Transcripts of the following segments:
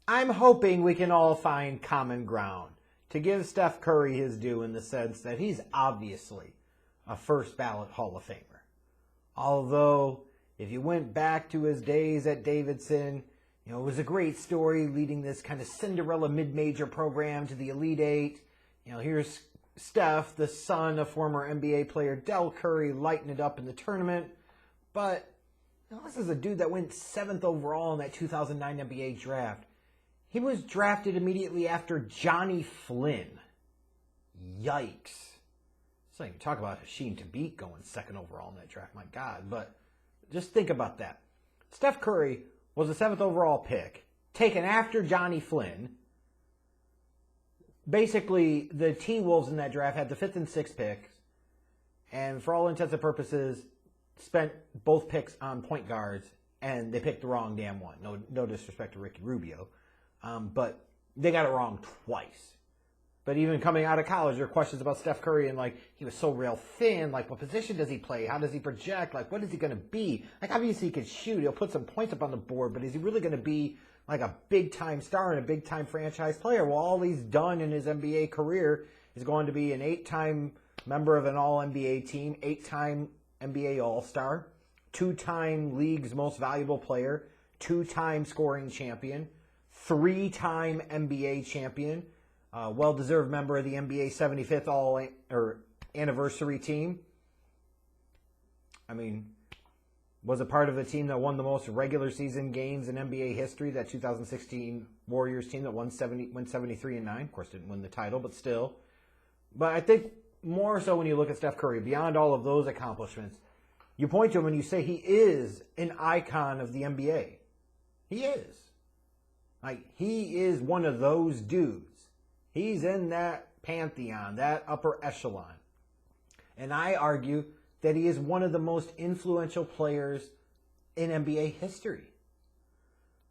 I'm hoping we can all find common ground to give Steph Curry his due in the sense that he's obviously a first ballot Hall of Famer. Although, if you went back to his days at Davidson, it was a great story leading this kind of Cinderella mid-major program to the Elite Eight. Here's Steph, the son of former NBA player Del Curry, lighting it up in the tournament. But this is a dude that went 7th overall in that 2009 NBA draft. He was drafted immediately after Johnny Flynn. Yikes. Let's not even talk about Hasheem Thabit going 2nd overall in that draft. My God. But just think about that. Steph Curry was a 7th overall pick, taken after Johnny Flynn. Basically, the T-Wolves in that draft had the 5th and 6th picks, and for all intents and purposes, spent both picks on point guards, and they picked the wrong damn one. No disrespect to Ricky Rubio, but they got it wrong twice. But even coming out of college, there are questions about Steph Curry and, he was so real thin. What position does he play? How does he project? What is he going to be? Obviously he can shoot. He'll put some points up on the board, but is he really going to be, a big-time star and a big-time franchise player? Well, all he's done in his NBA career is going to be an 8-time member of an All-NBA team, 8-time NBA All-Star, 2-time league's most valuable player, 2-time scoring champion, 3-time NBA champion, well-deserved member of the NBA 75th anniversary team. Was a part of the team that won the most regular season games in NBA history, that 2016 Warriors team that went 73-9. Of course, didn't win the title, but still. But I think more so when you look at Steph Curry, beyond all of those accomplishments, you point to him and you say he is an icon of the NBA. He is. He is one of those dudes. He's in that pantheon, that upper echelon. And I argue that he is one of the most influential players in NBA history.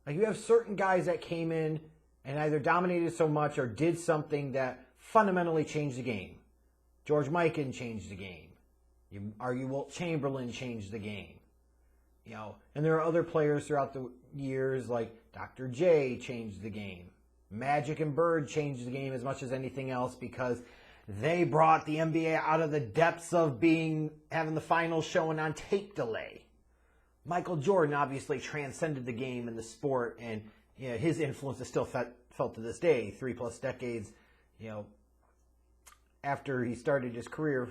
You have certain guys that came in and either dominated so much or did something that fundamentally changed the game. George Mikan changed the game. You argue Wilt Chamberlain changed the game. And there are other players throughout the years like Dr. J changed the game. Magic and Bird changed the game as much as anything else because they brought the NBA out of the depths of having the finals showing on tape delay. Michael Jordan obviously transcended the game and the sport, and his influence is still felt to this day, 3+ decades. After he started his career,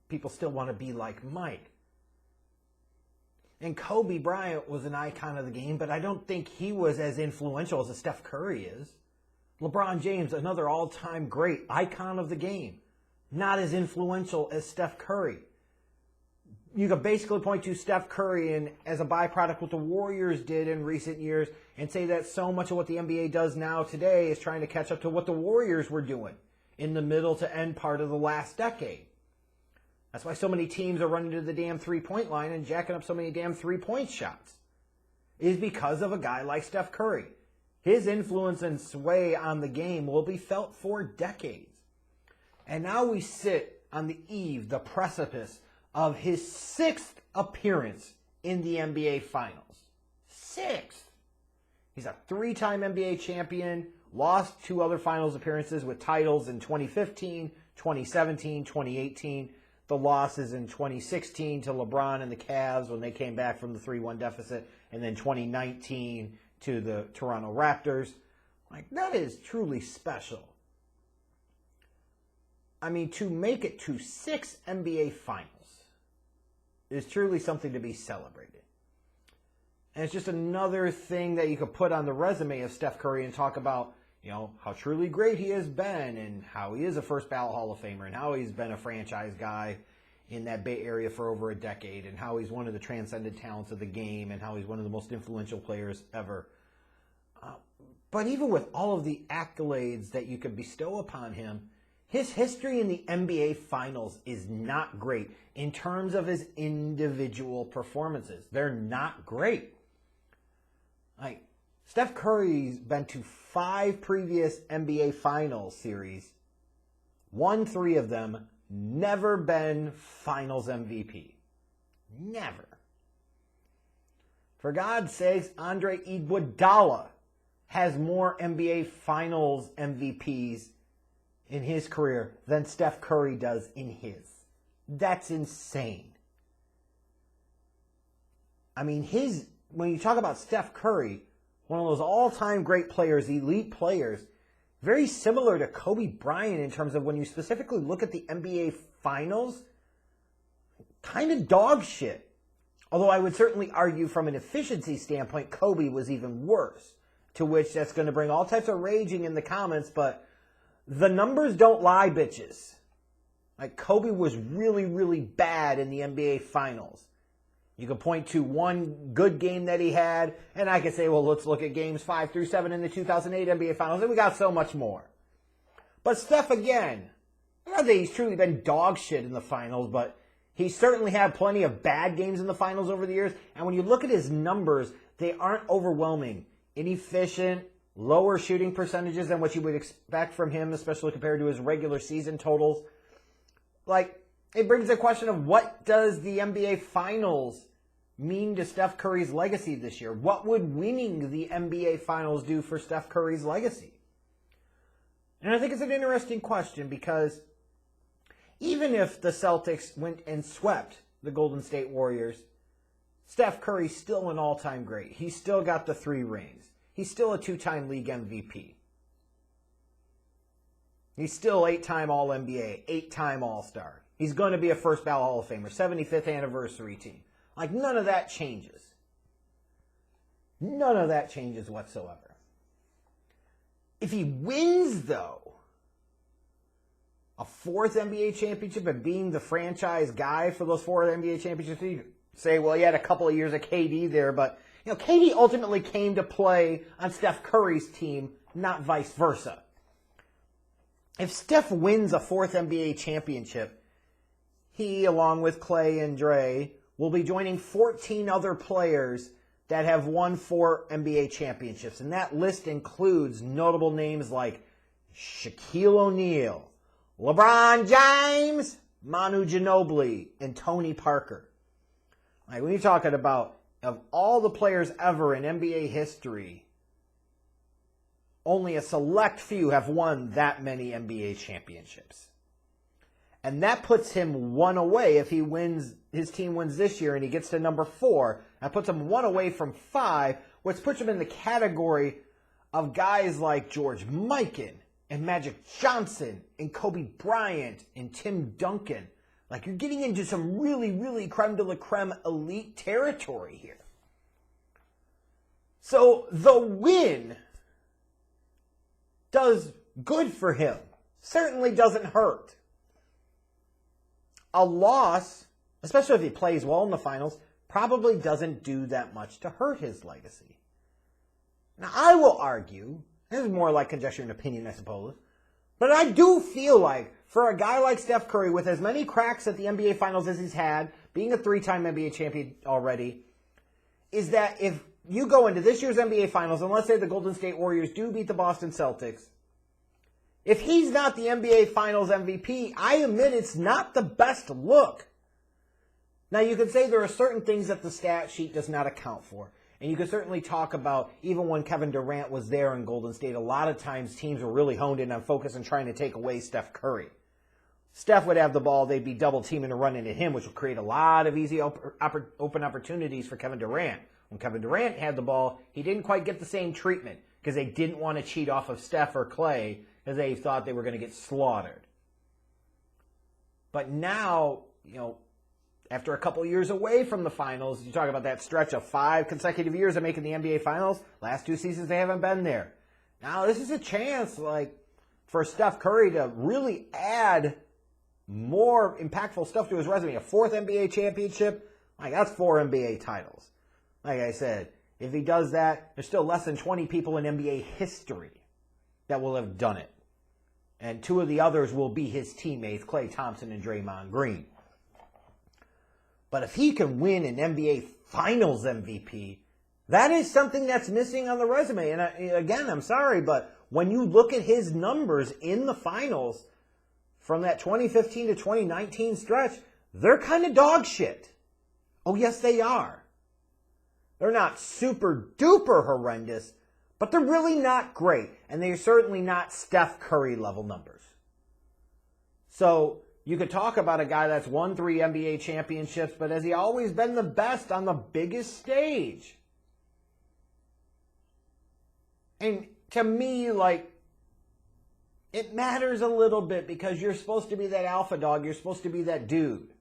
people still want to be like Mike. And Kobe Bryant was an icon of the game, but I don't think he was as influential as a Steph Curry is. LeBron James, another all-time great icon of the game, not as influential as Steph Curry. You could basically point to Steph Curry and as a byproduct what the Warriors did in recent years and say that so much of what the NBA does now today is trying to catch up to what the Warriors were doing in the middle to end part of the last decade. That's why so many teams are running to the damn three-point line and jacking up so many damn three-point shots. It is because of a guy like Steph Curry. His influence and sway on the game will be felt for decades. And now we sit on the eve, the precipice of his 6th appearance in the NBA Finals. 6th. He's a 3-time NBA champion, lost 2 other Finals appearances with titles in 2015, 2017, 2018. The losses in 2016 to LeBron and the Cavs when they came back from the 3-1 deficit, and then 2019 to the Toronto Raptors. That is truly special. To make it to 6 NBA Finals is truly something to be celebrated. And it's just another thing that you could put on the resume of Steph Curry and talk about, how truly great he has been and how he is a first ballot Hall of Famer and how he's been a franchise guy in that Bay Area for over a decade and how he's one of the transcendent talents of the game and how he's one of the most influential players ever. But even with all of the accolades that you could bestow upon him, his history in the NBA Finals is not great in terms of his individual performances. They're not great. Steph Curry's been to 5 previous NBA Finals series, won 3 of them, never been Finals MVP. Never. For God's sakes, Andre Iguodala has more NBA Finals MVPs in his career than Steph Curry does in his. That's insane. I mean, when you talk about Steph Curry, one of those all-time great players, elite players, very similar to Kobe Bryant in terms of when you specifically look at the NBA Finals, kind of dog shit. Although I would certainly argue from an efficiency standpoint, Kobe was even worse. To which that's going to bring all types of raging in the comments, but the numbers don't lie, bitches. Like, Kobe was really, really bad in the NBA Finals. You can point to one good game that he had, and I could say, well, let's look at games 5 through 7 in the 2008 NBA Finals, and we got so much more. But Steph, again, not that he's truly been dog shit in the finals, but he certainly had plenty of bad games in the finals over the years, and when you look at his numbers, they aren't overwhelming. Inefficient, lower shooting percentages than what you would expect from him, especially compared to his regular season totals. Like, it brings the question of what does the NBA Finals mean to Steph Curry's legacy this year? What would winning the NBA Finals do for Steph Curry's legacy? And I think it's an interesting question because even if the Celtics went and swept the Golden State Warriors, Steph Curry's still an all-time great. He's still got the 3 rings. He's still a 2-time league MVP. He's still 8-time All-NBA, 8-time All-Star. He's going to be a first-ballot Hall of Famer, 75th anniversary team. Like, none of that changes. None of that changes whatsoever. If he wins, though, a 4th NBA championship and being the franchise guy for those 4 NBA championships, you say, well, he had a couple of years of KD there, but KD ultimately came to play on Steph Curry's team, not vice versa. If Steph wins a 4th NBA championship, he, along with Clay and Dre, will be joining 14 other players that have won 4 NBA championships. And that list includes notable names like Shaquille O'Neal, LeBron James, Manu Ginobili, and Tony Parker. Like, when you're talking about, of all the players ever in NBA history, only a select few have won that many NBA championships. And that puts him 1 away. If he wins, his team wins this year and he gets to number 4, that puts him 1 away from 5, which puts him in the category of guys like George Mikan and Magic Johnson and Kobe Bryant and Tim Duncan. Like, you're getting into some really, really creme de la creme elite territory here. So the win does good for him. Certainly doesn't hurt. A loss, especially if he plays well in the finals, probably doesn't do that much to hurt his legacy. Now, I will argue, this is more like conjecture and opinion, I suppose, but I do feel like for a guy like Steph Curry, with as many cracks at the NBA Finals as he's had, being a 3-time NBA champion already, is that if you go into this year's NBA Finals, and let's say the Golden State Warriors do beat the Boston Celtics, if he's not the NBA Finals MVP, I admit it's not the best look. Now, you could say there are certain things that the stat sheet does not account for. And you could certainly talk about, even when Kevin Durant was there in Golden State, a lot of times teams were really honed in on focus and trying to take away Steph Curry. Steph would have the ball, they'd be double teaming and running into him, which would create a lot of easy open opportunities for Kevin Durant. When Kevin Durant had the ball, he didn't quite get the same treatment because they didn't want to cheat off of Steph or Clay because they thought they were going to get slaughtered. But now, after a couple years away from the finals, you talk about that stretch of 5 consecutive years of making the NBA Finals. Last 2 seasons, they haven't been there. Now, this is a chance, for Steph Curry to really add more impactful stuff to his resume. A 4th NBA championship, that's 4 NBA titles. Like I said, if he does that, there's still less than 20 people in NBA history that will have done it. And 2 of the others will be his teammates, Klay Thompson and Draymond Green. But if he can win an NBA Finals MVP, that is something that's missing on the resume. And again, I'm sorry, but when you look at his numbers in the finals from that 2015 to 2019 stretch, they're kind of dog shit. Oh, yes, they are. They're not super duper horrendous, But they're really not great, and they're certainly not Steph Curry level numbers. So you could talk about a guy that's won 3 NBA championships, but has he always been the best on the biggest stage? And to me, like, it matters a little bit because you're supposed to be that alpha dog. You're supposed to be that dude.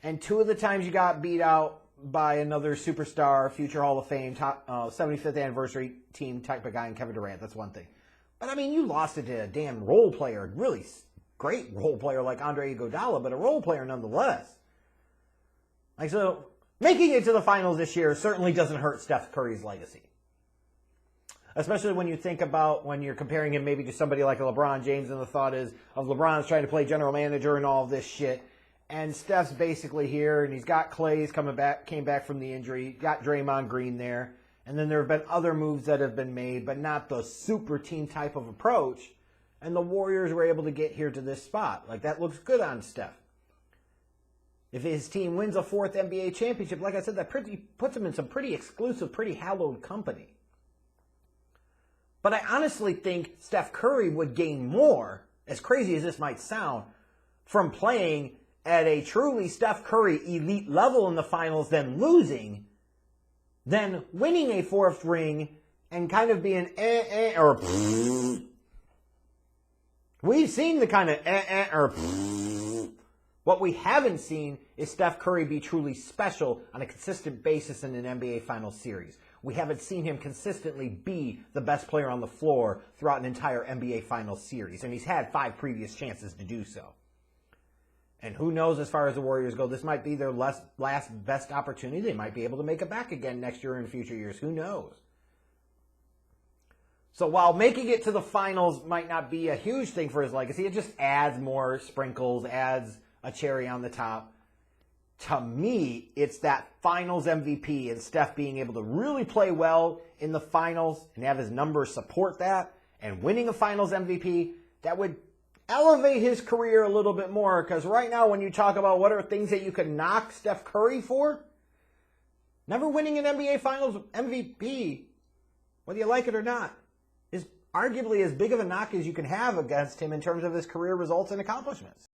And 2 of the times you got beat out by another superstar, future Hall of Fame, top 75th anniversary team type of guy in Kevin Durant. That's one thing. But, I mean, you lost it to a damn role player, really great role player like Andre Iguodala, but a role player nonetheless. Like, so, making it to the finals this year certainly doesn't hurt Steph Curry's legacy. Especially when you think about when you're comparing him maybe to somebody like a LeBron James, and the thought is of LeBron's trying to play general manager and all of this shit. And Steph's basically here, and he's got Clay's came back from the injury, got Draymond Green there. And then there have been other moves that have been made, but not the super team type of approach. And the Warriors were able to get here to this spot. Like, that looks good on Steph. If his team wins a 4th NBA championship, like I said, that puts him in some pretty exclusive, pretty hallowed company. But I honestly think Steph Curry would gain more, as crazy as this might sound, from playing at a truly Steph Curry elite level in the finals than losing, than winning a 4th ring and kind of being or we've seen the kind of or what we haven't seen is Steph Curry be truly special on a consistent basis in an NBA Finals series. We haven't seen him consistently be the best player on the floor throughout an entire NBA Finals series, and he's had 5 previous chances to do so. And who knows, as far as the Warriors go, this might be their last best opportunity. They might be able to make it back again next year or in future years. Who knows? So while making it to the finals might not be a huge thing for his legacy, it just adds more sprinkles, adds a cherry on the top. To me, it's that finals MVP and Steph being able to really play well in the finals and have his numbers support that, and winning a finals MVP, that would elevate his career a little bit more, because right now when you talk about what are things that you can knock Steph Curry for, never winning an NBA Finals MVP, whether you like it or not, is arguably as big of a knock as you can have against him in terms of his career results and accomplishments.